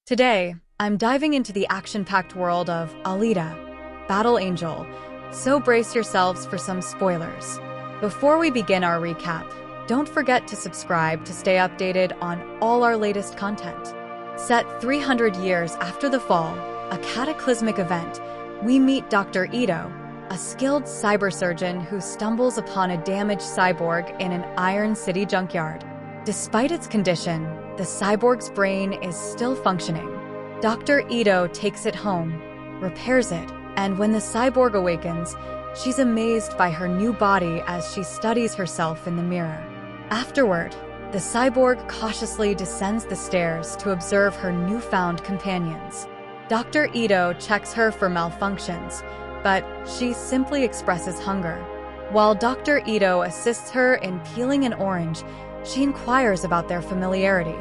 Today, I'm diving into the action-packed world of Alita Battle Angel, so brace yourselves for some spoilers. Before we begin our recap, don't forget to subscribe to stay updated on all our latest content. Set 300 years after the fall, a cataclysmic event, we meet Dr. Ito, a skilled cybersurgeon who stumbles upon a damaged cyborg in an Iron City junkyard. Despite its condition, the cyborg's brain is still functioning. Dr. Ito takes it home, repairs it, and when the cyborg awakens, she's amazed by her new body as she studies herself in the mirror. Afterward, the cyborg cautiously descends the stairs to observe her newfound companions. Dr. Ito checks her for malfunctions, but she simply expresses hunger. While Dr. Ito assists her in peeling an orange, she inquires about their familiarity,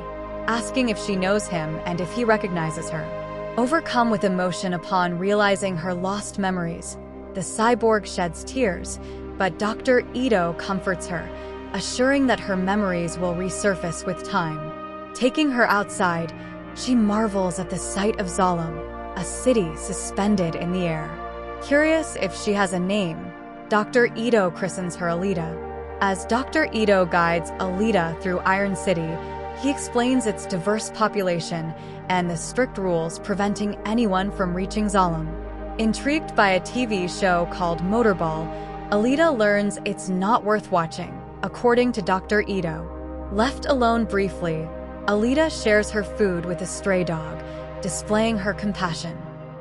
asking if she knows him and if he recognizes her. Overcome with emotion upon realizing her lost memories, the cyborg sheds tears, but Dr. Ito comforts her, assuring that her memories will resurface with time. Taking her outside, she marvels at the sight of Zalem, a city suspended in the air. Curious if she has a name, Dr. Ito christens her Alita. As Dr. Ito guides Alita through Iron City, he explains its diverse population and the strict rules preventing anyone from reaching Zalem. Intrigued by a TV show called Motorball, Alita learns it's not worth watching, according to Dr. Ito. Left alone briefly, Alita shares her food with a stray dog, displaying her compassion.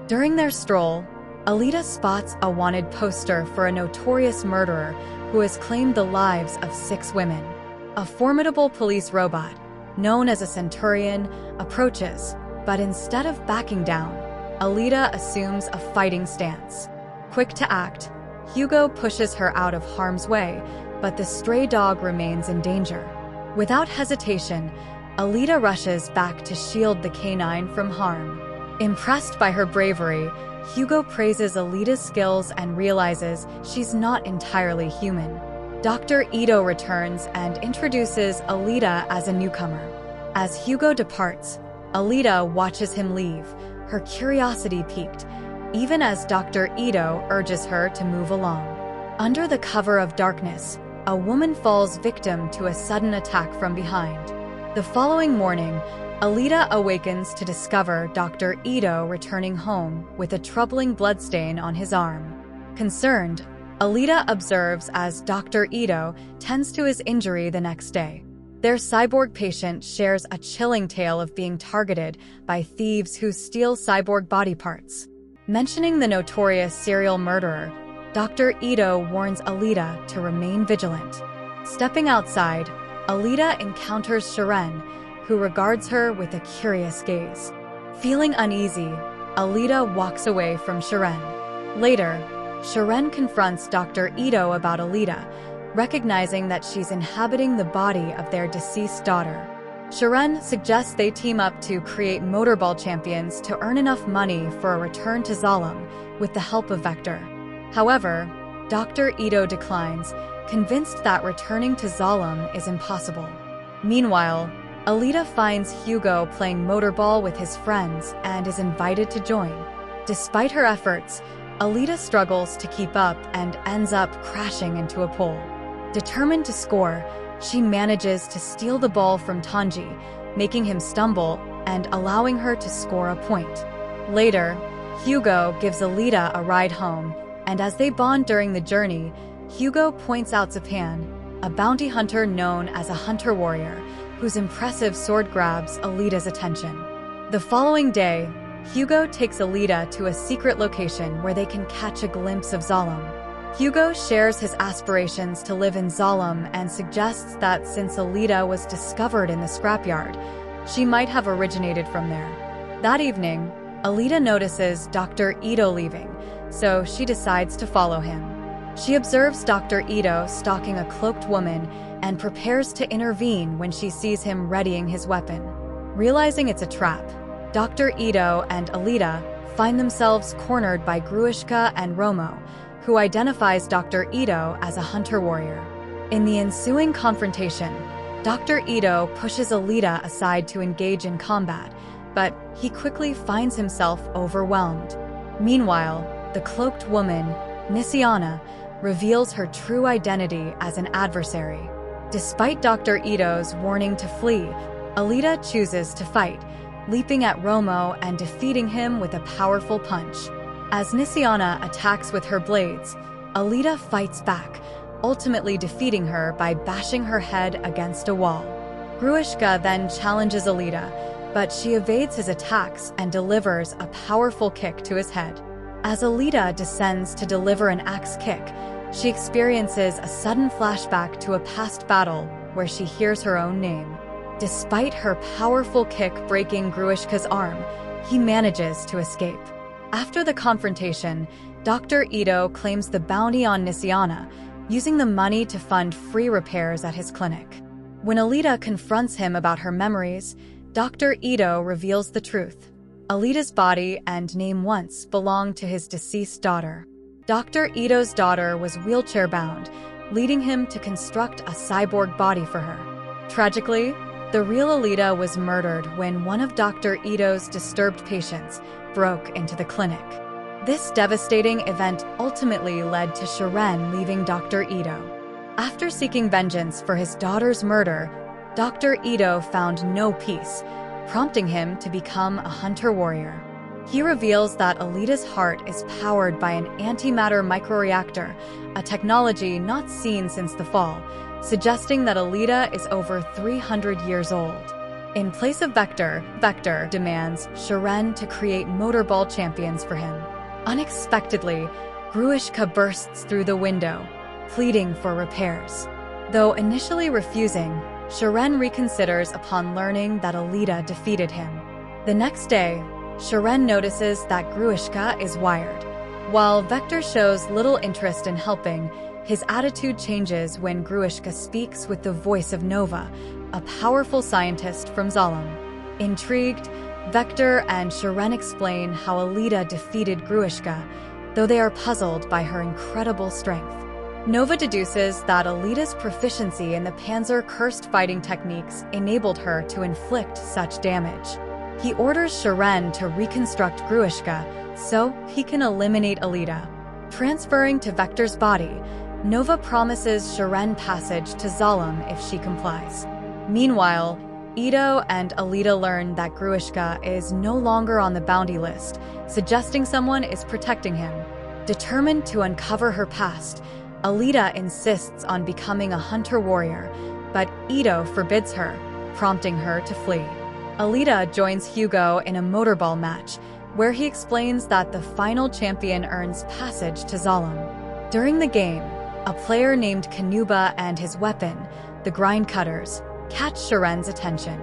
During their stroll, Alita spots a wanted poster for a notorious murderer who has claimed the lives of 6 women. A formidable police robot, known as a Centurion, approaches, but instead of backing down, Alita assumes a fighting stance. Quick to act, Hugo pushes her out of harm's way, but the stray dog remains in danger. Without hesitation, Alita rushes back to shield the canine from harm. Impressed by her bravery, Hugo praises Alita's skills and realizes she's not entirely human. Dr. Ito returns and introduces Alita as a newcomer. As Hugo departs, Alita watches him leave, her curiosity piqued, even as Dr. Ito urges her to move along. Under the cover of darkness, a woman falls victim to a sudden attack from behind. The following morning, Alita awakens to discover Dr. Ito returning home with a troubling bloodstain on his arm. Concerned, Alita observes as Dr. Ito tends to his injury the next day. Their cyborg patient shares a chilling tale of being targeted by thieves who steal cyborg body parts. Mentioning the notorious serial murderer, Dr. Ito warns Alita to remain vigilant. Stepping outside, Alita encounters Sharon, who regards her with a curious gaze. Feeling uneasy, Alita walks away from Sharon. Later, Sharon confronts Dr. Ito about Alita, recognizing that she's inhabiting the body of their deceased daughter. Sharon suggests they team up to create motorball champions to earn enough money for a return to Zalem with the help of Vector. However, Dr. Ito declines, convinced that returning to Zalem is impossible. Meanwhile, Alita finds Hugo playing motorball with his friends and is invited to join. Despite her efforts, Alita struggles to keep up and ends up crashing into a pole. Determined to score, she manages to steal the ball from Tanji, making him stumble and allowing her to score a point. Later, Hugo gives Alita a ride home, and as they bond during the journey, Hugo points out Zapan, a bounty hunter known as a hunter warrior, whose impressive sword grabs Alita's attention. The following day, Hugo takes Alita to a secret location where they can catch a glimpse of Zalem. Hugo shares his aspirations to live in Zalem and suggests that since Alita was discovered in the scrapyard, she might have originated from there. That evening, Alita notices Dr. Ito leaving, so she decides to follow him. She observes Dr. Ito stalking a cloaked woman and prepares to intervene when she sees him readying his weapon. Realizing it's a trap, Dr. Ito and Alita find themselves cornered by Gruishka and Romo, who identifies Dr. Ito as a hunter warrior. In the ensuing confrontation, Dr. Ito pushes Alita aside to engage in combat, but he quickly finds himself overwhelmed. Meanwhile, the cloaked woman, Nisiana, reveals her true identity as an adversary. Despite Dr. Ito's warning to flee, Alita chooses to fight, leaping at Romo and defeating him with a powerful punch. As Nisiana attacks with her blades, Alita fights back, ultimately defeating her by bashing her head against a wall. Gruishka then challenges Alita, but she evades his attacks and delivers a powerful kick to his head. As Alita descends to deliver an axe kick, she experiences a sudden flashback to a past battle where she hears her own name. Despite her powerful kick breaking Gruishka's arm, he manages to escape. After the confrontation, Dr. Ito claims the bounty on Nisiana, using the money to fund free repairs at his clinic. When Alita confronts him about her memories, Dr. Ito reveals the truth. Alita's body and name once belonged to his deceased daughter. Dr. Ito's daughter was wheelchair-bound, leading him to construct a cyborg body for her. Tragically, the real Alita was murdered when one of Dr. Ito's disturbed patients broke into the clinic. This devastating event ultimately led to Shiren leaving Dr. Ito. After seeking vengeance for his daughter's murder, Dr. Ito found no peace, prompting him to become a hunter warrior. He reveals that Alita's heart is powered by an antimatter microreactor, a technology not seen since the fall, suggesting that Alita is over 300 years old. In place of Vector demands Shiren to create motorball champions for him. Unexpectedly, Gruishka bursts through the window, pleading for repairs. Though initially refusing, Shiren reconsiders upon learning that Alita defeated him. The next day, Shiren notices that Gruishka is wired. While Vector shows little interest in helping, his attitude changes when Gruishka speaks with the voice of Nova, a powerful scientist from Zalem. Intrigued, Vector and Shiren explain how Alita defeated Gruishka, though they are puzzled by her incredible strength. Nova deduces that Alita's proficiency in the Panzer-cursed fighting techniques enabled her to inflict such damage. He orders Shiren to reconstruct Gruishka so he can eliminate Alita. Transferring to Vector's body, Nova promises Shiren passage to Zalem if she complies. Meanwhile, Ito and Alita learn that Gruishka is no longer on the bounty list, suggesting someone is protecting him. Determined to uncover her past, Alita insists on becoming a hunter warrior, but Ito forbids her, prompting her to flee. Alita joins Hugo in a motorball match, where he explains that the final champion earns passage to Zalem. During the game, a player named Kanuba and his weapon, the grind cutters, catch Shiren's attention.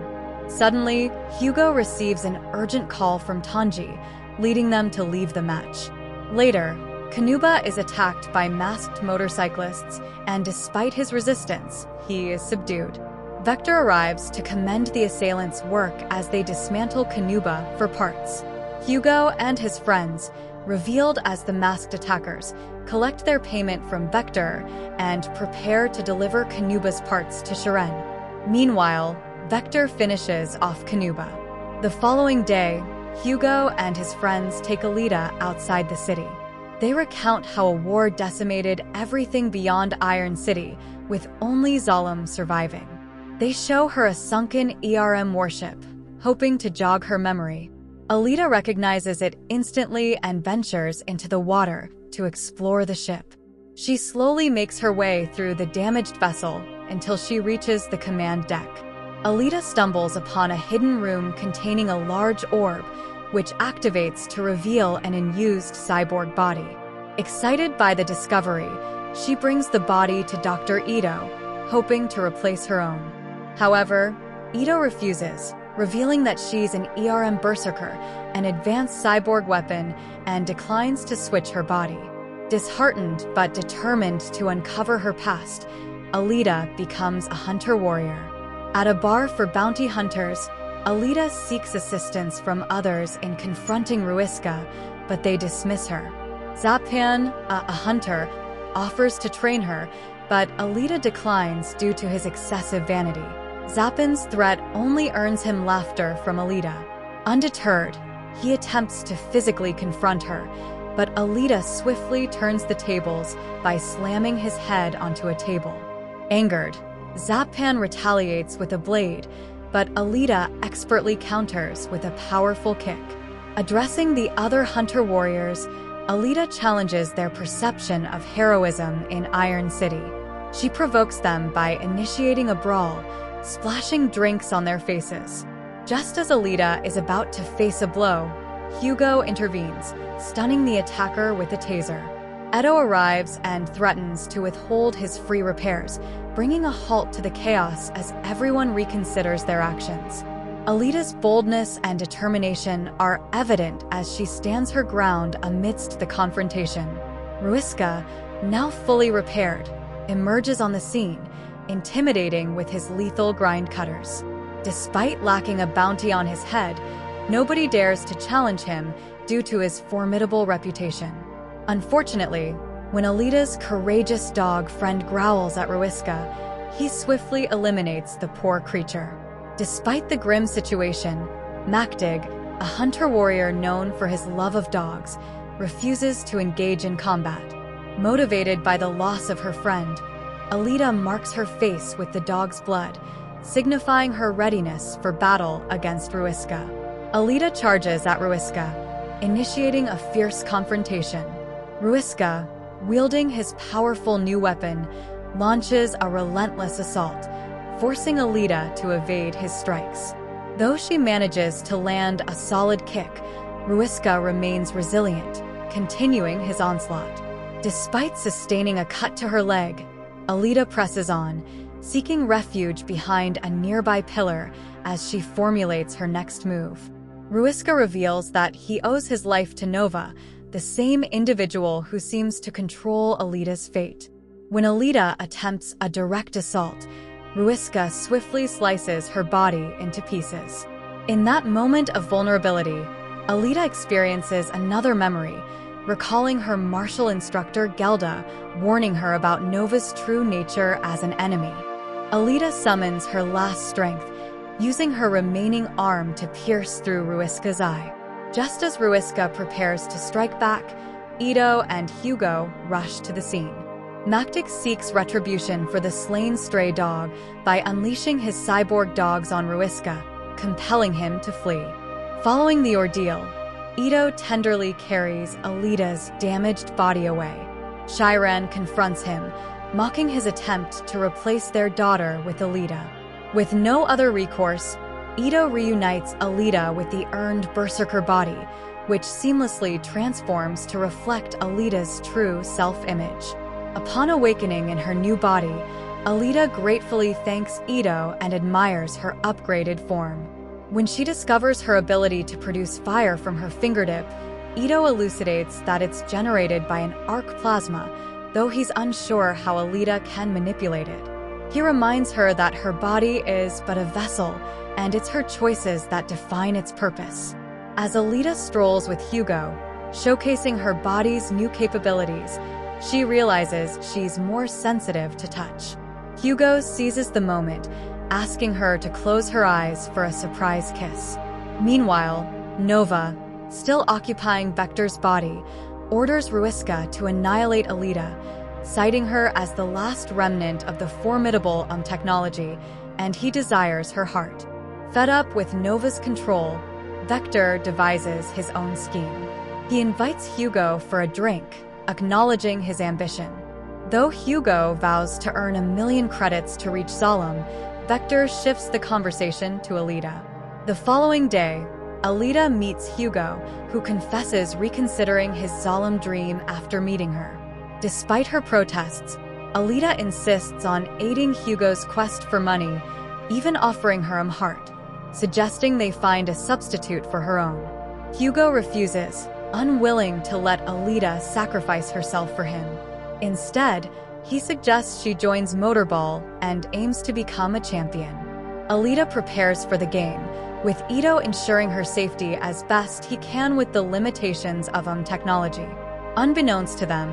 Suddenly, Hugo receives an urgent call from Tanji, leading them to leave the match. Later, Kanuba is attacked by masked motorcyclists, and despite his resistance, he is subdued. Vector arrives to commend the assailants' work as they dismantle Kanuba for parts. Hugo and his friends, revealed as the masked attackers, collect their payment from Vector and prepare to deliver Kanuba's parts to Shiren. Meanwhile, Vector finishes off Kanuba. The following day, Hugo and his friends take Alita outside the city. They recount how a war decimated everything beyond Iron City, with only Zalem surviving. They show her a sunken ERM warship, hoping to jog her memory. Alita recognizes it instantly and ventures into the water to explore the ship. She slowly makes her way through the damaged vessel until she reaches the command deck. Alita stumbles upon a hidden room containing a large orb, which activates to reveal an unused cyborg body. Excited by the discovery, she brings the body to Dr. Ito, hoping to replace her own. However, Ito refuses, revealing that she's an ERM berserker, an advanced cyborg weapon, and declines to switch her body. Disheartened but determined to uncover her past, Alita becomes a hunter warrior. At a bar for bounty hunters, Alita seeks assistance from others in confronting Ruiska, but they dismiss her. Zapan, a hunter, offers to train her, but Alita declines due to his excessive vanity. Zapan's threat only earns him laughter from Alita. Undeterred, he attempts to physically confront her, but Alita swiftly turns the tables by slamming his head onto a table. Angered, Zappan retaliates with a blade, but Alita expertly counters with a powerful kick. Addressing the other hunter warriors, Alita challenges their perception of heroism in Iron City. She provokes them by initiating a brawl, splashing drinks on their faces. Just as Alita is about to face a blow, Hugo intervenes, stunning the attacker with a taser. Edo arrives and threatens to withhold his free repairs, bringing a halt to the chaos as everyone reconsiders their actions. Alita's boldness and determination are evident as she stands her ground amidst the confrontation. Ruiska, now fully repaired, emerges on the scene, intimidating with his lethal grind cutters. Despite lacking a bounty on his head, nobody dares to challenge him due to his formidable reputation. Unfortunately, when Alita's courageous dog friend growls at Ruiska, he swiftly eliminates the poor creature. Despite the grim situation, Makdig, a hunter warrior known for his love of dogs, refuses to engage in combat. Motivated by the loss of her friend, Alita marks her face with the dog's blood, signifying her readiness for battle against Ruiska. Alita charges at Ruiska, initiating a fierce confrontation. Ruiska, wielding his powerful new weapon, launches a relentless assault, forcing Alita to evade his strikes. Though she manages to land a solid kick, Ruiska remains resilient, continuing his onslaught. Despite sustaining a cut to her leg, Alita presses on, seeking refuge behind a nearby pillar as she formulates her next move. Ruiska reveals that he owes his life to Nova, the same individual who seems to control Alita's fate. When Alita attempts a direct assault, Ruiska swiftly slices her body into pieces. In that moment of vulnerability, Alita experiences another memory, recalling her martial instructor Gelda warning her about Nova's true nature as an enemy. Alita summons her last strength, using her remaining arm to pierce through Ruiska's eye. Just as Ruiska prepares to strike back, Edo and Hugo rush to the scene. Makdig seeks retribution for the slain stray dog by unleashing his cyborg dogs on Ruiska, compelling him to flee. Following the ordeal, Edo tenderly carries Alita's damaged body away. Shiran confronts him, mocking his attempt to replace their daughter with Alita. With no other recourse, Edo reunites Alita with the earned berserker body, which seamlessly transforms to reflect Alita's true self-image. Upon awakening in her new body, Alita gratefully thanks Edo and admires her upgraded form. When she discovers her ability to produce fire from her fingertip, Edo elucidates that it's generated by an arc plasma, though he's unsure how Alita can manipulate it. He reminds her that her body is but a vessel, and it's her choices that define its purpose. As Alita strolls with Hugo, showcasing her body's new capabilities, she realizes she's more sensitive to touch. Hugo seizes the moment, asking her to close her eyes for a surprise kiss. Meanwhile, Nova, still occupying Vector's body, orders Ruiska to annihilate Alita, citing her as the last remnant of the formidable technology, and he desires her heart. Fed up with Nova's control, Vector devises his own scheme. He invites Hugo for a drink, acknowledging his ambition. Though Hugo vows to earn 1,000,000 credits to reach Zalem, Vector shifts the conversation to Alita. The following day, Alita meets Hugo, who confesses reconsidering his Zalem dream after meeting her. Despite her protests, Alita insists on aiding Hugo's quest for money, even offering her a heart, suggesting they find a substitute for her own. Hugo refuses, unwilling to let Alita sacrifice herself for him. Instead, he suggests she joins Motorball and aims to become a champion. Alita prepares for the game, with Edo ensuring her safety as best he can with the limitations of technology. Unbeknownst to them,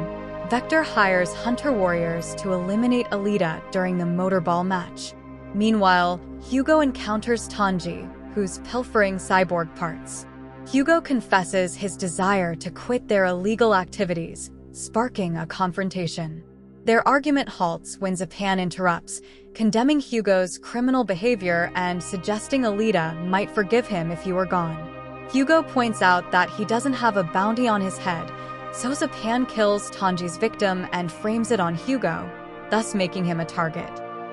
Vector hires hunter warriors to eliminate Alita during the Motorball match. Meanwhile, Hugo encounters Tanji, who's pilfering cyborg parts. Hugo confesses his desire to quit their illegal activities, sparking a confrontation. Their argument halts when Zapan interrupts, condemning Hugo's criminal behavior and suggesting Alita might forgive him if he were gone. Hugo points out that he doesn't have a bounty on his head, so Zapan kills Tanji's victim and frames it on Hugo, thus making him a target.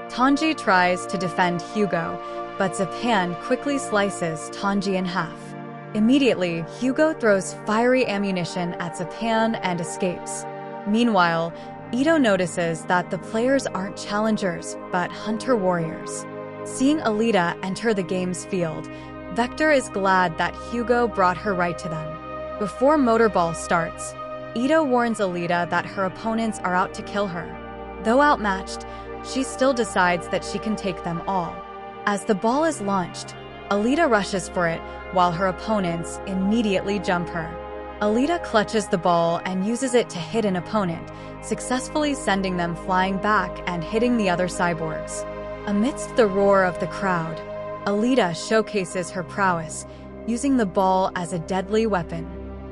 Tanji tries to defend Hugo, but Zapan quickly slices Tanji in half. Immediately, Hugo throws fiery ammunition at Zapan and escapes. Meanwhile, Ito notices that the players aren't challengers, but hunter warriors. Seeing Alita enter the game's field, Vector is glad that Hugo brought her right to them. Before Motorball starts, Ito warns Alita that her opponents are out to kill her. Though outmatched, she still decides that she can take them all. As the ball is launched, Alita rushes for it, while her opponents immediately jump her. Alita clutches the ball and uses it to hit an opponent, successfully sending them flying back and hitting the other cyborgs. Amidst the roar of the crowd, Alita showcases her prowess, using the ball as a deadly weapon.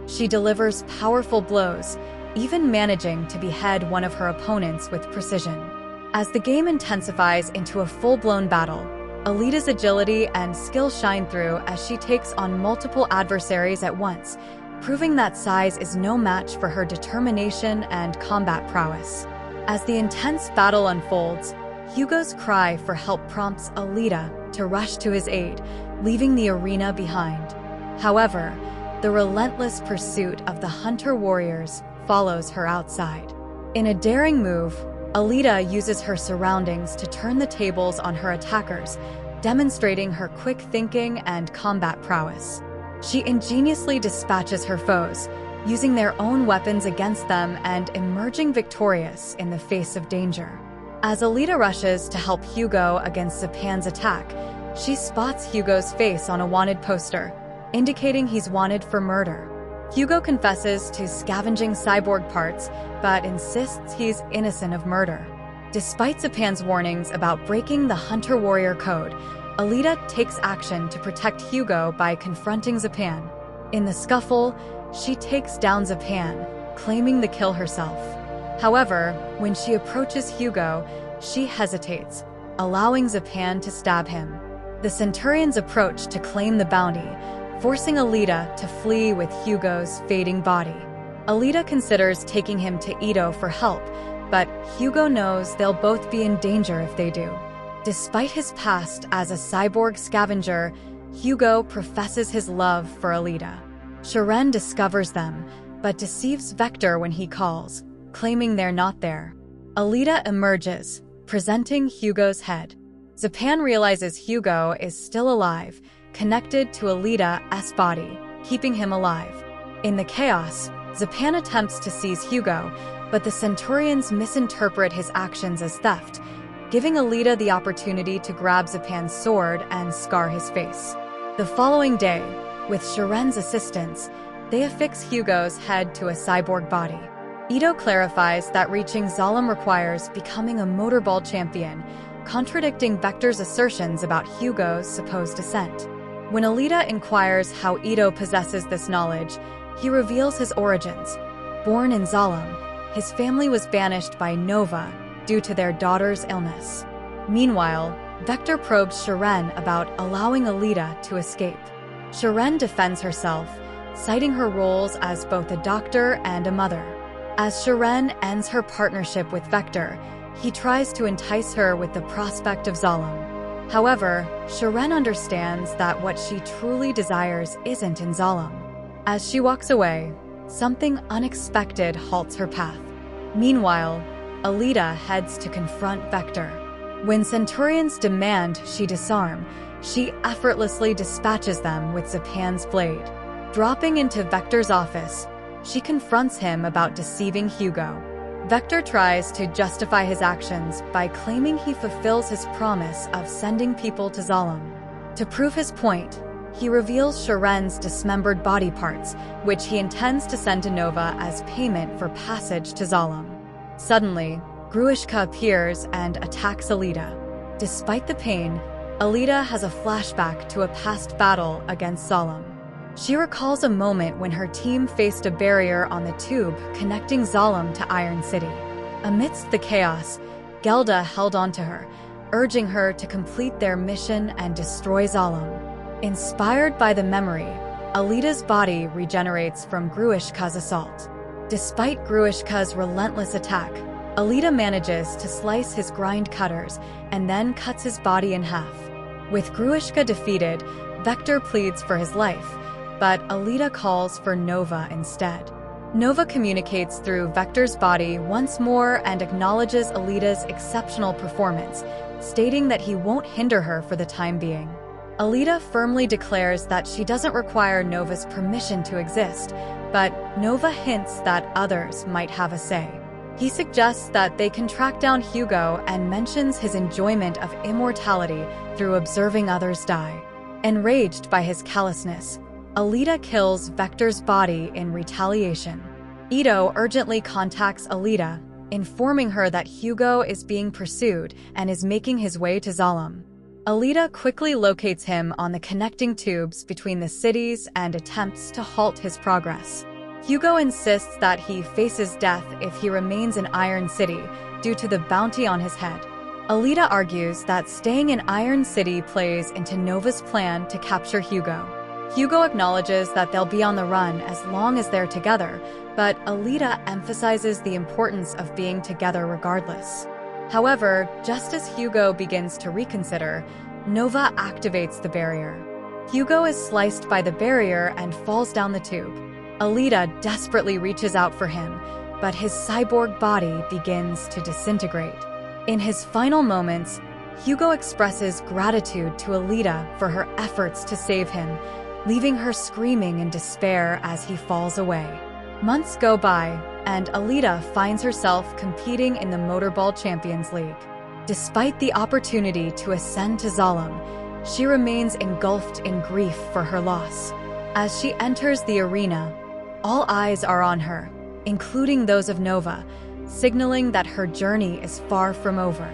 She delivers powerful blows, even managing to behead one of her opponents with precision. As the game intensifies into a full-blown battle, Alita's agility and skill shine through as she takes on multiple adversaries at once, proving that size is no match for her determination and combat prowess. As the intense battle unfolds, Hugo's cry for help prompts Alita to rush to his aid, leaving the arena behind. However, the relentless pursuit of the hunter warriors follows her outside. In a daring move, Alita uses her surroundings to turn the tables on her attackers, demonstrating her quick thinking and combat prowess. She ingeniously dispatches her foes, using their own weapons against them and emerging victorious in the face of danger. As Alita rushes to help Hugo against Zapan's attack, she spots Hugo's face on a wanted poster, indicating he's wanted for murder. Hugo confesses to scavenging cyborg parts, but insists he's innocent of murder. Despite Zapan's warnings about breaking the Hunter-Warrior Code, Alita takes action to protect Hugo by confronting Zapan. In the scuffle, she takes down Zapan, claiming the kill herself. However, when she approaches Hugo, she hesitates, allowing Zapan to stab him. The Centurions approach to claim the bounty, forcing Alita to flee with Hugo's fading body. Alita considers taking him to Ito for help, but Hugo knows they'll both be in danger if they do. Despite his past as a cyborg scavenger, Hugo professes his love for Alita. Sharon discovers them, but deceives Vector when he calls, claiming they're not there. Alita emerges, presenting Hugo's head. Zapan realizes Hugo is still alive, connected to Alita's body, keeping him alive. In the chaos, Zapan attempts to seize Hugo, but the Centurions misinterpret his actions as theft, giving Alita the opportunity to grab Zapan's sword and scar his face. The following day, with Sharen's assistance, they affix Hugo's head to a cyborg body. Ito clarifies that reaching Zalem requires becoming a motorball champion, contradicting Vector's assertions about Hugo's supposed descent. When Alita inquires how Ito possesses this knowledge, he reveals his origins. Born in Zalem, his family was banished by Nova due to their daughter's illness. Meanwhile, Vector probes Sharen about allowing Alita to escape. Sharen defends herself, citing her roles as both a doctor and a mother. As Sharen ends her partnership with Vector, he tries to entice her with the prospect of Zalem. However, Sharen understands that what she truly desires isn't in Zalem. As she walks away, something unexpected halts her path. Meanwhile, Alita heads to confront Vector. When Centurions demand she disarm, she effortlessly dispatches them with Zapan's blade. Dropping into Vector's office, she confronts him about deceiving Hugo. Vector tries to justify his actions by claiming he fulfills his promise of sending people to Zalem. To prove his point, he reveals Sharen's dismembered body parts, which he intends to send to Nova as payment for passage to Zalem. Suddenly, Gruishka appears and attacks Alita. Despite the pain, Alita has a flashback to a past battle against Zalem. She recalls a moment when her team faced a barrier on the tube connecting Zalem to Iron City. Amidst the chaos, Gelda held onto her, urging her to complete their mission and destroy Zalem. Inspired by the memory, Alita's body regenerates from Gruishka's assault. Despite Gruishka's relentless attack, Alita manages to slice his grind cutters and then cuts his body in half. With Gruishka defeated, Vector pleads for his life, but Alita calls for Nova instead. Nova communicates through Vector's body once more and acknowledges Alita's exceptional performance, stating that he won't hinder her for the time being. Alita firmly declares that she doesn't require Nova's permission to exist, but Nova hints that others might have a say. He suggests that they can track down Hugo and mentions his enjoyment of immortality through observing others die. Enraged by his callousness, Alita kills Vector's body in retaliation. Ito urgently contacts Alita, informing her that Hugo is being pursued and is making his way to Zalem. Alita quickly locates him on the connecting tubes between the cities and attempts to halt his progress. Hugo insists that he faces death if he remains in Iron City due to the bounty on his head. Alita argues that staying in Iron City plays into Nova's plan to capture Hugo. Hugo acknowledges that they'll be on the run as long as they're together, but Alita emphasizes the importance of being together regardless. However, just as Hugo begins to reconsider, Nova activates the barrier. Hugo is sliced by the barrier and falls down the tube. Alita desperately reaches out for him, but his cyborg body begins to disintegrate. In his final moments, Hugo expresses gratitude to Alita for her efforts to save him, leaving her screaming in despair as he falls away. Months go by, and Alita finds herself competing in the Motorball Champions League. Despite the opportunity to ascend to Zalem, she remains engulfed in grief for her loss. As she enters the arena, all eyes are on her, including those of Nova, signaling that her journey is far from over.